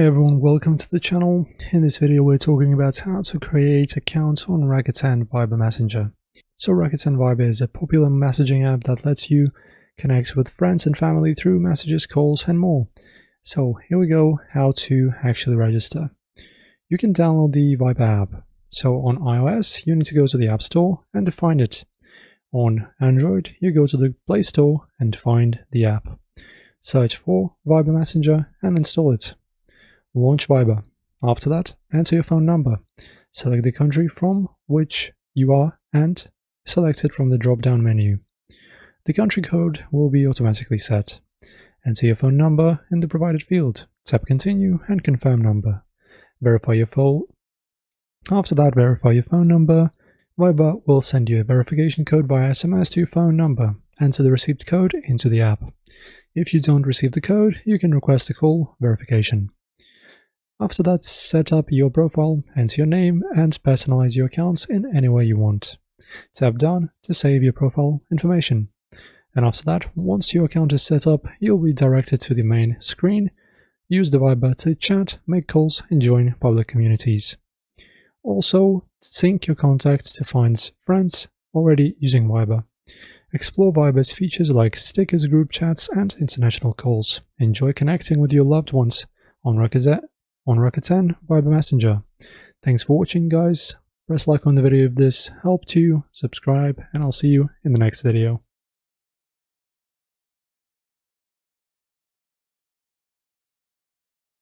Hey everyone, welcome to the channel. In this video we're talking about how to create accounts on Rakuten Viber Messenger. So Rakuten Viber is a popular messaging app that lets you connect with friends and family through messages, calls and more. So here we go, how to actually register. You can download the Viber app. So on iOS you need to go to the App Store and find it. On Android you go to the Play Store and find the app. Search for Viber Messenger and install it. Launch Viber. After that, enter your phone number. Select the country from which you are and select it from the drop-down menu. The country code will be automatically set. Enter your phone number in the provided field. Tap Continue and confirm number. Verify your phone. After that, verify your phone number. Viber will send you a verification code via SMS to your phone number. Enter the received code into the app. If you don't receive the code, you can request a call verification. After that, set up your profile, enter your name, and personalize your accounts in any way you want. Tap Done to save your profile information. And after that, once your account is set up, you'll be directed to the main screen. Use the Viber to chat, make calls, and join public communities. Also, sync your contacts to find friends already using Viber. Explore Viber's features like stickers, group chats, and international calls. Enjoy connecting with your loved ones on Rakuten Viber Messenger. Thanks for watching, guys. Press like on the video if this helped you, subscribe, and I'll see you in the next video.